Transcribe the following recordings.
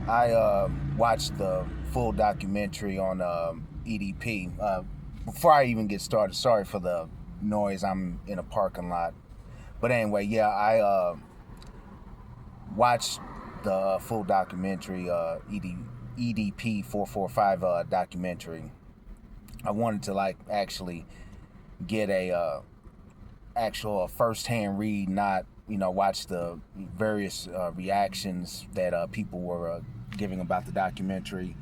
watched the full documentary on EDP. Before I even get started, sorry for the noise. I'm in a parking lot. But anyway, yeah, I watched the full documentary, EDP 445 documentary. I wanted to actually get a actual first-hand read, not watch the various reactions that people were giving about the documentary,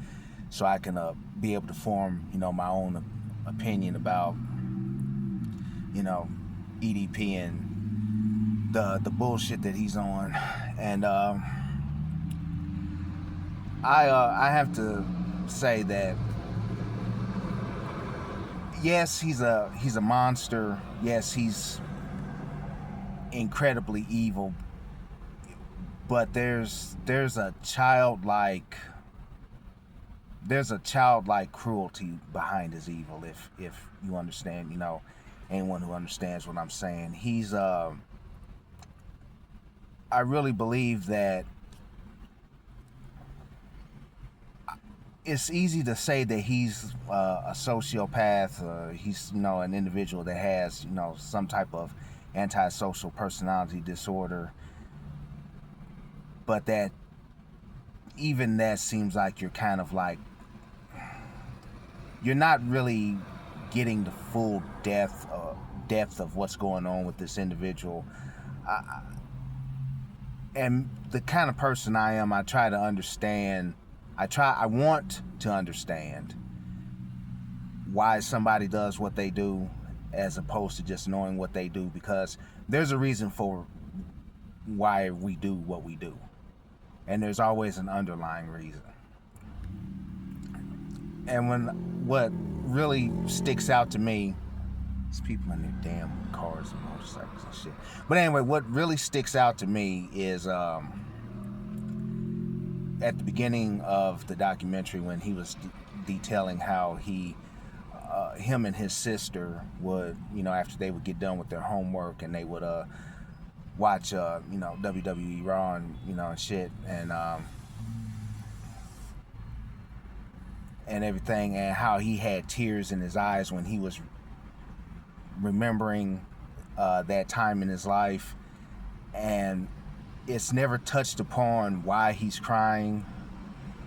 so I can be able to form my own opinion about EDP and the bullshit that he's on. And I have to say that yes, he's a monster. Yes, he's incredibly evil, but there's a childlike cruelty behind his evil, if you understand, anyone who understands what I'm saying. He's I really believe that it's easy to say that he's a sociopath. He's an individual that has some type of antisocial personality disorder, but that even that seems like you're kind of you're not really getting the full depth of what's going on with this individual. And the kind of person I am, I try to understand. I want to understand why somebody does what they do, as opposed to just knowing what they do, because there's a reason for why we do what we do, and there's always an underlying reason. And what really sticks out to me is people in their damn cars and motorcycles and shit. But anyway, what really sticks out to me is at the beginning of the documentary, when he was detailing how him and his sister would, after they would get done with their homework, and they would watch WWE Raw and shit, and everything, and how he had tears in his eyes when he was remembering that time in his life. And it's never touched upon why he's crying.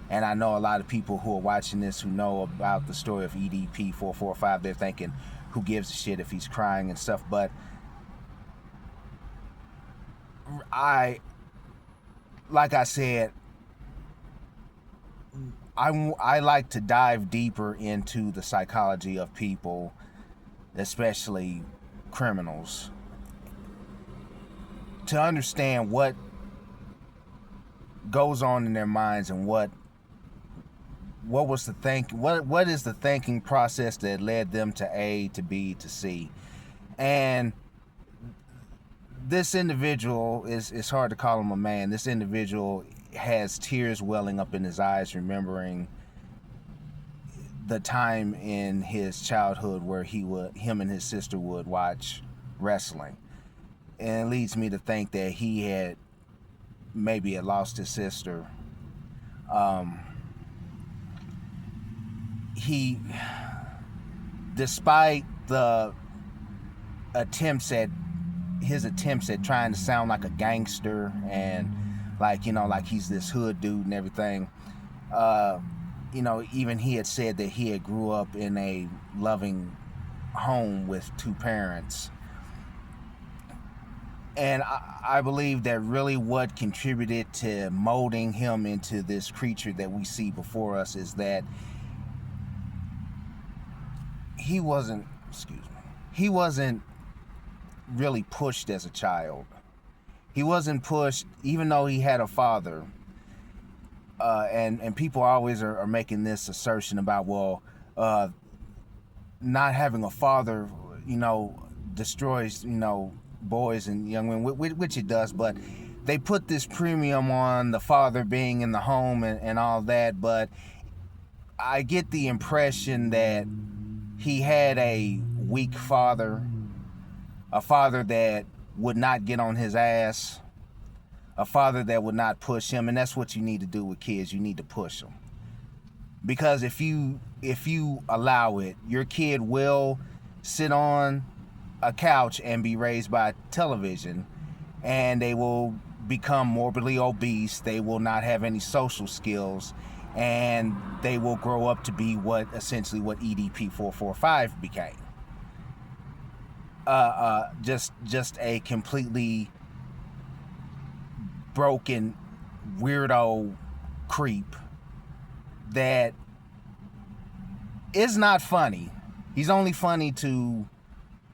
And I know a lot of people who are watching this, who know about the story of EDP 445, they're thinking, who gives a shit if he's crying and stuff. But like I said, I like to dive deeper into the psychology of people, especially criminals, to understand what goes on in their minds, and what was the what is the thinking process that led them to A, to B, to C. And this individual it's hard to call him a man. This individual has tears welling up in his eyes, remembering the time in his childhood where him and his sister would watch wrestling. And it leads me to think that he had lost his sister. He, despite his attempts at trying to sound like a gangster, and like he's this hood dude and everything, even he had said that he had grew up in a loving home with two parents. And I believe that really what contributed to molding him into this creature that we see before us is that he wasn't really pushed as a child. He wasn't pushed, even though he had a father. And people always are making this assertion about, not having a father, destroys, boys and young women, which it does, but they put this premium on the father being in the home and all that. But I get the impression that he had a weak father, a father that would not get on his ass, a father that would not push him. And that's what you need to do with kids. You need to push them, because if you allow it, your kid will sit on a couch and be raised by television, and they will become morbidly obese. They will not have any social skills, and they will grow up to be what EDP 445 became. Just a completely broken weirdo creep that is not funny. He's only funny to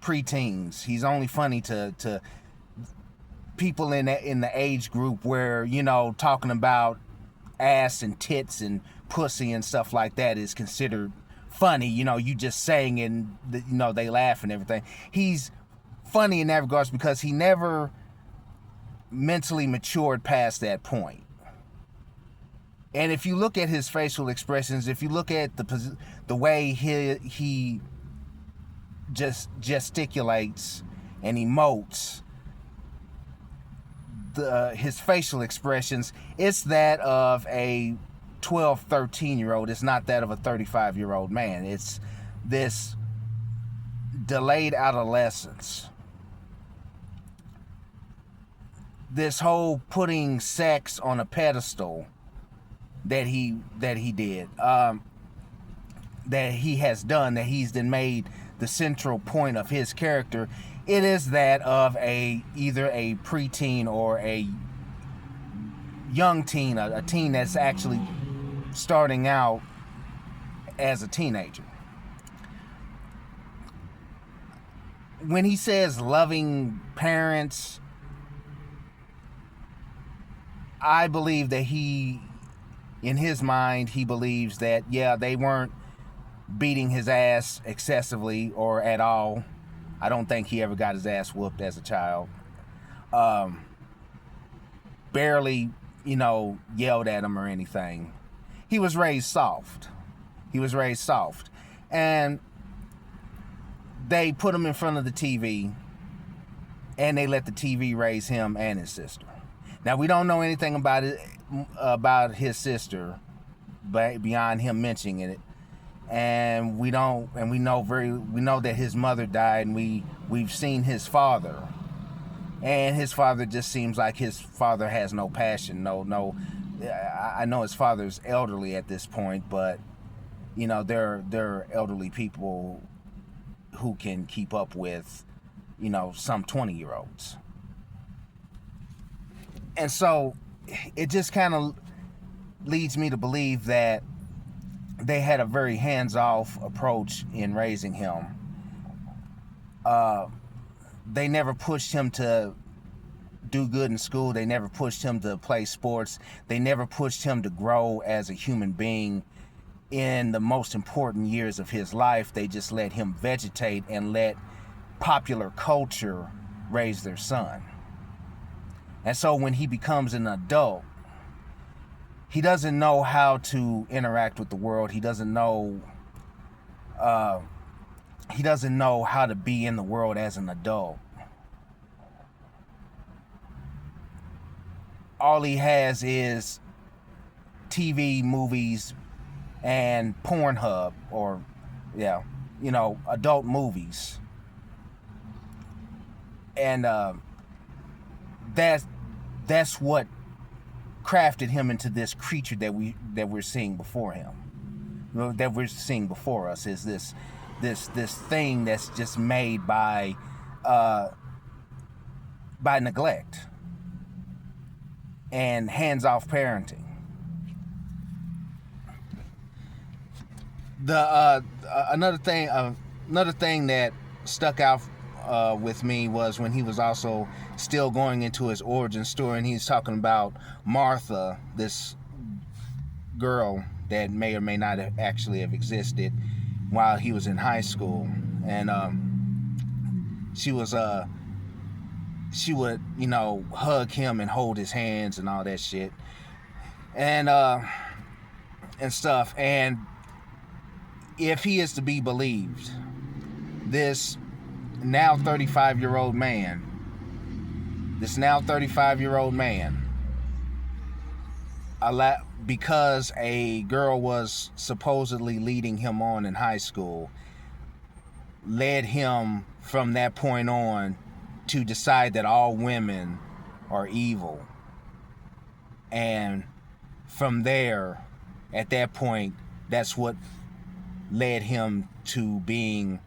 preteens. He's only funny to people in the age group where, you know, talking about ass and tits and pussy and stuff like that is considered funny. You know, you just saying it and, you know, they laugh and everything. He's funny in that regards because he never mentally matured past that point. And if you look at his facial expressions, if you look at the way he just gesticulates and emotes, his facial expressions, it's that of a 12, 13-year-old. It's not that of a 35-year-old man. It's this delayed adolescence. This whole putting sex on a pedestal that he did, that he has done, that he's then made the central point of his character. It is that of either a preteen or a young teen, a teen that's actually starting out as a teenager. When he says loving parents, I believe that in his mind, he believes that, yeah, they weren't beating his ass excessively or at all. I don't think he ever got his ass whooped as a child. Barely, you know, yelled at him or anything. He was raised soft. And they put him in front of the TV, and they let the TV raise him and his sister. Now, we don't know anything about his sister, but beyond him mentioning it. And we know that his mother died, and we've seen his father. And his father just seems like his father has no passion. No. I know his father's elderly at this point, but you know, there are elderly people who can keep up with, you know, some 20-year-olds. And so it just kind of leads me to believe that they had a very hands-off approach in raising him. They never pushed him to do good in school. They never pushed him to play sports. They never pushed him to grow as a human being in the most important years of his life. They just let him vegetate and let popular culture raise their son. And so when he becomes an adult, he doesn't know how to interact with the world. He doesn't know how to be in the world as an adult. All he has is TV, movies, and Pornhub, or, yeah, you know, adult movies. And that's what crafted him into this creature that we're seeing before him, that we're seeing before us, is this thing that's just made by neglect and hands-off parenting. Another thing that stuck out with me was when he was also still going into his origin story, and he's talking about Martha, this girl that may or may not have actually have existed while he was in high school. And she would, you know, hug him and hold his hands and all that shit, and stuff. And if he is to be believed, this now 35-year-old man because a girl was supposedly leading him on in high school, led him from that point on to decide that all women are evil. And from there, at that point, that's what led him to being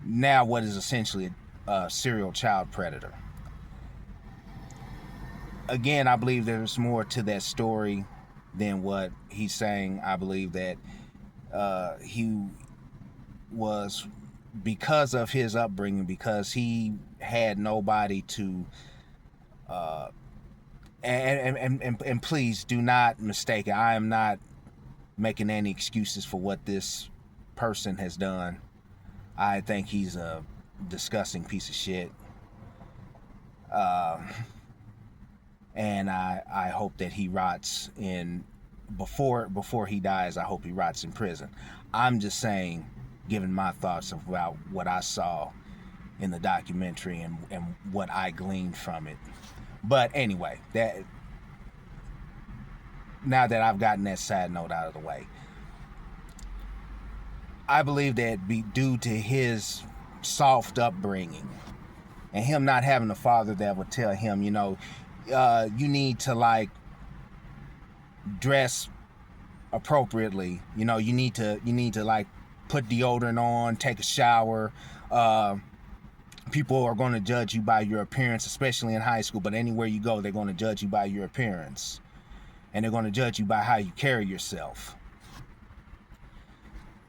now what is essentially a serial child predator. Again, I believe there's more to that story than what he's saying. I believe that he was, because of his upbringing, because he had nobody to and please do not mistake it. I am not making any excuses for what this person has done. I think he's a disgusting piece of shit. And I hope that he rots in before he dies. I hope he rots in prison. I'm just saying, giving my thoughts about what I saw in the documentary and what I gleaned from it. But anyway, that now that I've gotten that side note out of the way, I believe that due to his soft upbringing and him not having a father that would tell him, you need to like dress appropriately. You need to like put deodorant on, take a shower. People are going to judge you by your appearance, especially in high school, but anywhere you go, they're going to judge you by your appearance. And they're going to judge you by how you carry yourself.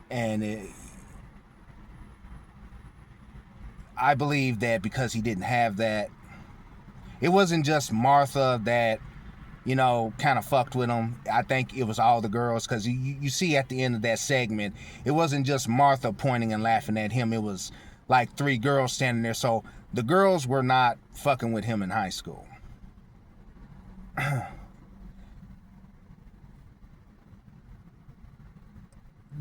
And I believe that because he didn't have that, it wasn't just Martha that, kind of fucked with him. I think it was all the girls, because you see at the end of that segment, it wasn't just Martha pointing and laughing at him. It was like 3 girls standing there. So the girls were not fucking with him in high school.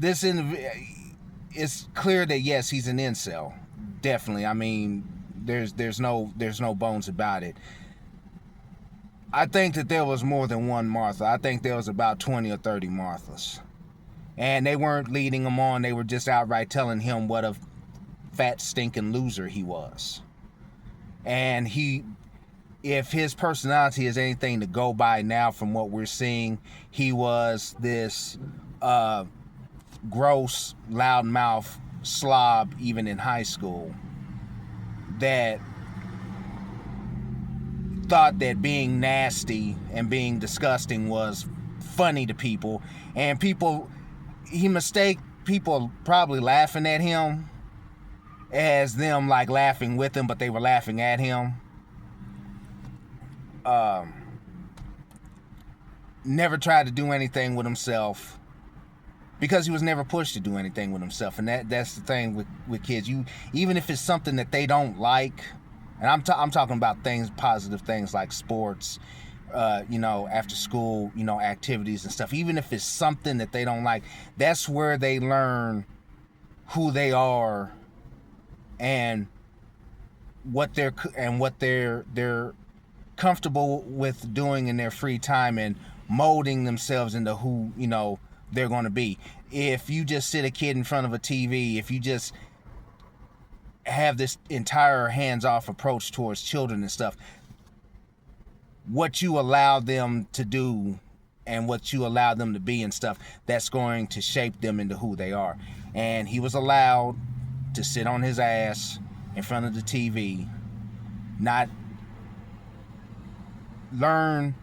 It's clear that yes, he's an incel. Definitely. I mean, there's no bones about it. I think that there was more than one Martha. I think there was about 20 or 30 Marthas. And they weren't leading him on. They were just outright telling him what a fat stinking loser he was. And if his personality is anything to go by now from what we're seeing, he was this gross, loudmouth slob even in high school that thought that being nasty and being disgusting was funny to people. And he mistake people probably laughing at him as them like laughing with him, but they were laughing at him. Never tried to do anything with himself because he was never pushed to do anything with himself. And that's the thing with kids. Even if it's something that they don't like, and I'm talking about positive things like sports, after school, activities and stuff. Even if it's something that they don't like, that's where they learn who they are and what they're comfortable with doing in their free time and molding themselves into who they're going to be. If you just sit a kid in front of a TV, if you just have this entire hands-off approach towards children and stuff, what you allow them to do and what you allow them to be and stuff, that's going to shape them into who they are. And he was allowed to sit on his ass in front of the TV, not learn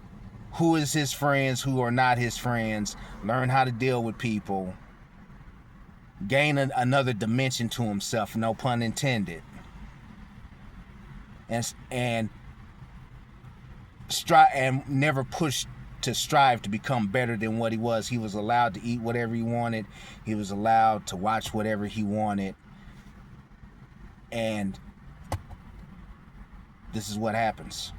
who is his friends, who are not his friends, learn how to deal with people, gain another dimension to himself, no pun intended, and never push to strive to become better than what he was. He was allowed to eat whatever he wanted. He was allowed to watch whatever he wanted. And this is what happens.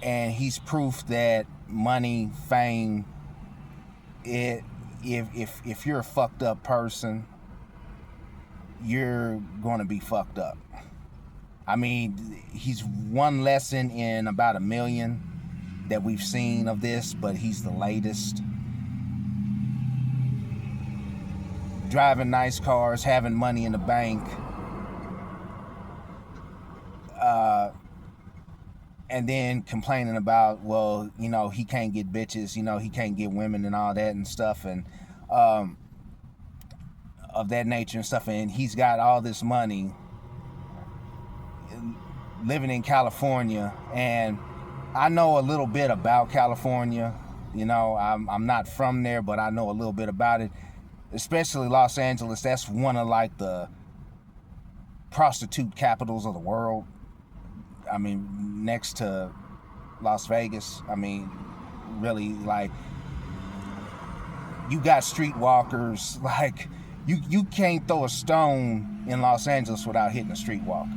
And he's proof that money, fame, if you're a fucked up person, you're going to be fucked up. I mean, he's one lesson in about 1 million that we've seen of this, but he's the latest. Driving nice cars, having money in the bank, and then complaining about, well, you know, he can't get bitches, you know, he can't get women and all that and stuff, and of that nature and stuff. And he's got all this money, living in California, and I know a little bit about California. You know, I'm not from there, but I know a little bit about it, especially Los Angeles. That's one of like the prostitute capitals of the world. I mean, next to Las Vegas. I mean, really, like, you got streetwalkers. Like, you can't throw a stone in Los Angeles without hitting a streetwalker.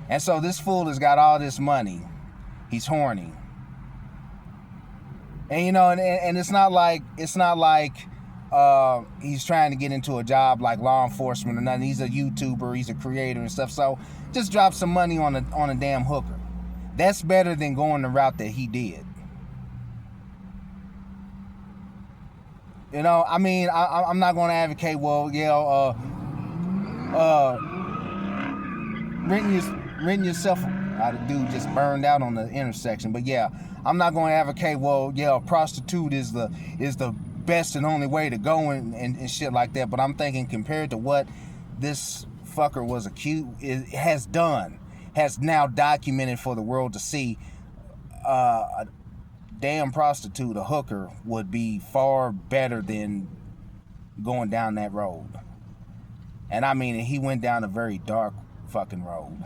And so this fool has got all this money. He's horny. And you know, and it's not like he's trying to get into a job like law enforcement or nothing. He's a YouTuber, he's a creator and stuff. So just drop some money on a damn hooker. That's better than going the route that he did. You know, I mean, I'm not going to advocate, well, yeah, renting yourself. The dude just burned out on the intersection. But yeah, I'm not going to advocate, well, yeah, a prostitute is the best and only way to go and shit like that. But I'm thinking, compared to what this fucker was has now documented for the world to see, a damn prostitute, a hooker, would be far better than going down that road. And I mean, he went down a very dark fucking road.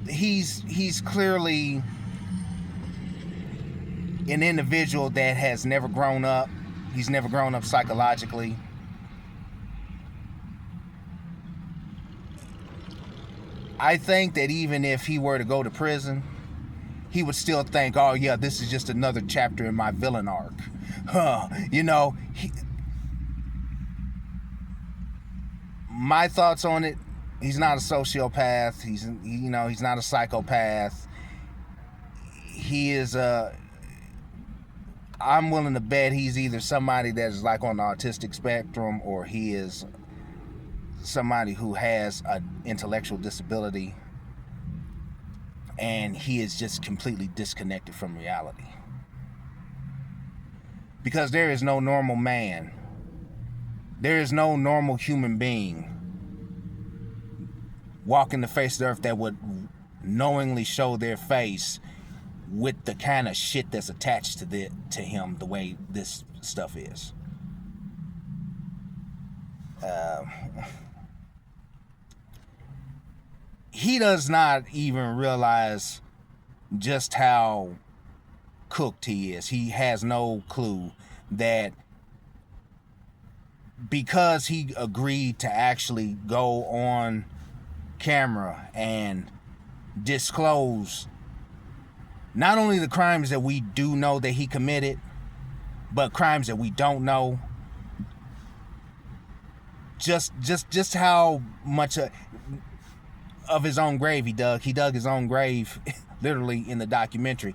He's clearly an individual that has never grown up. He's never grown up psychologically. I think that even if he were to go to prison, he would still think, oh yeah, this is just another chapter in my villain arc. You know, my thoughts on it, he's not a sociopath. He's not a psychopath. He is I'm willing to bet he's either somebody that is like on the autistic spectrum, or he is somebody who has an intellectual disability, and he is just completely disconnected from reality. Because there is no normal man. There is no normal human being walking the face of the earth that would knowingly show their face with the kind of shit that's attached to him, the way this stuff is. He does not even realize just how cooked he is. He has no clue that because he agreed to actually go on camera and disclose not only the crimes that we do know that he committed, but crimes that we don't know. Just how much of his own grave he dug. He dug his own grave, literally, in the documentary.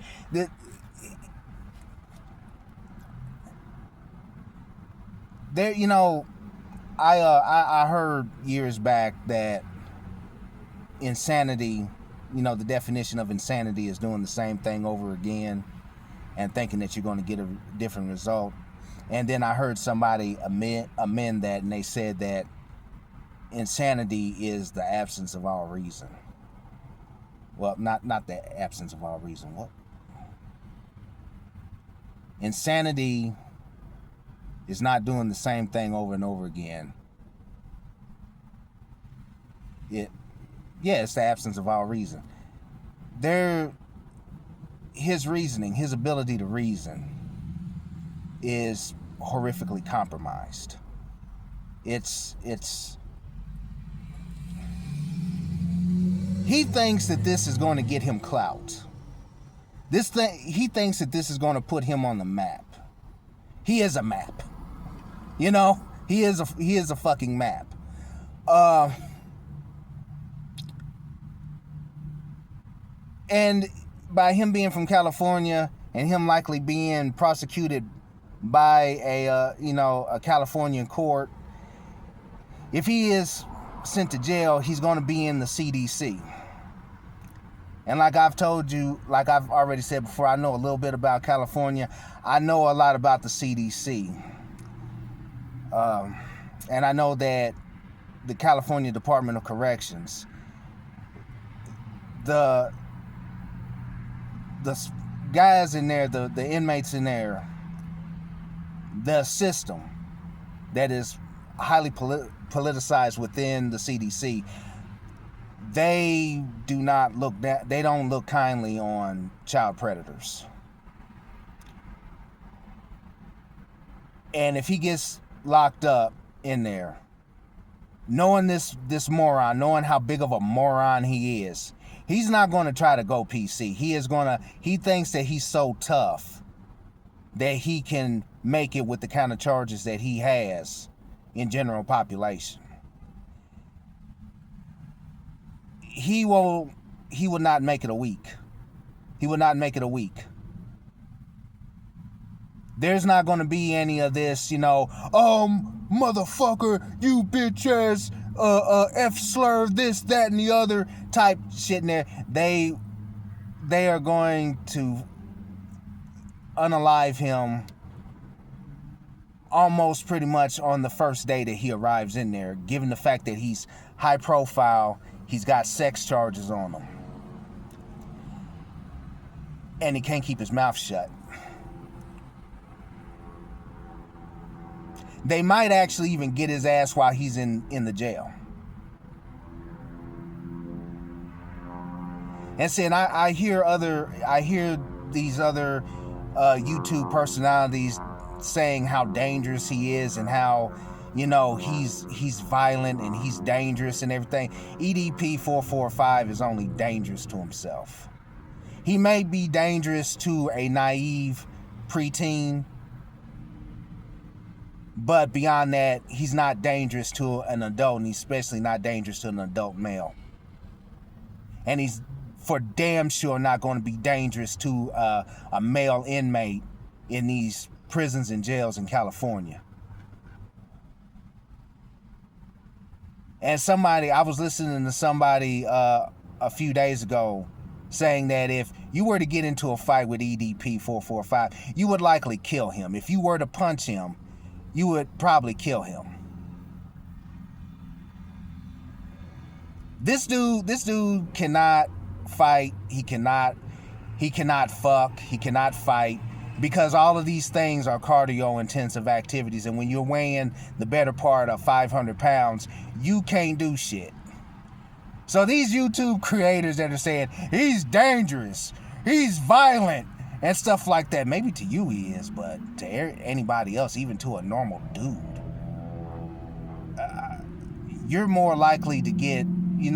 There, you know, I heard years back that insanity, you know, the definition of insanity is doing the same thing over again and thinking that you're going to get a different result. And then I heard somebody amend that, and they said that insanity is the absence of all reason. Well, not the absence of all reason. What? Insanity is not doing the same thing over and over again. It's the absence of all reason. His reasoning, his ability to reason is horrifically compromised. He thinks that this is going to get him clout. He thinks that this is going to put him on the map. He is a map. You know, he is a fucking map. And by him being from California and him likely being prosecuted by a Californian court, if he is sent to jail, he's going to be in the CDC. And like I've told you, like I've already said before, I know a little bit about California. I know a lot about the CDC. And I know that the California Department of Corrections, the guys in there, the inmates in there, the system that is highly politicized within the CDC, they don't look kindly on child predators. And if he gets locked up in there, knowing this moron, knowing how big of a moron he is, he's not going to try to go PC. He thinks that he's so tough that he can make it with the kind of charges that he has in general population. He will not make it a week. He will not make it a week. There's not going to be any of this, motherfucker, you bitch ass, F slur, this, that, and the other type shit in there. They are going to unalive him almost pretty much on the first day that he arrives in there, given the fact that he's high profile, he's got sex charges on him, and he can't keep his mouth shut. They might actually even get his ass while he's in the jail. And see, and I hear these other YouTube personalities saying how dangerous he is and how, he's violent and he's dangerous and everything. EDP 445 is only dangerous to himself. He may be dangerous to a naive preteen, but beyond that, he's not dangerous to an adult, and he's especially not dangerous to an adult male. And he's for damn sure not going to be dangerous to a male inmate in these prisons and jails in California. And I was listening to somebody a few days ago saying that if you were to get into a fight with EDP 445, you would likely kill him. If you were to punch him, you would probably kill him. This dude cannot fight. He cannot fuck. He cannot fight, because all of these things are cardio intensive activities. And when you're weighing the better part of 500 pounds, you can't do shit. So these YouTube creators that are saying he's dangerous, he's violent, and stuff like that, maybe to you he is, but to anybody else, even to a normal dude, you're more likely to get, you're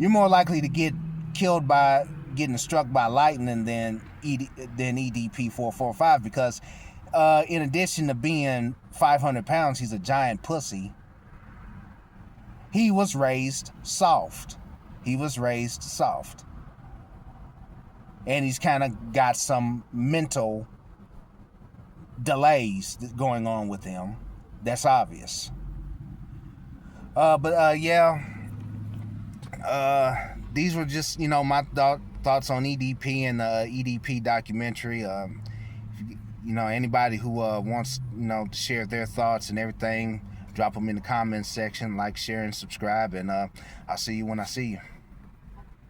more likely to get killed by getting struck by lightning than EDP 445, because in addition to being 500 pounds, he's a giant pussy. He was raised soft. And he's kind of got some mental delays going on with him. That's obvious. These were just, my thoughts on EDP and the EDP documentary. Anybody who wants, to share their thoughts and everything, drop them in the comments section, like, share, and subscribe. And I'll see you when I see you.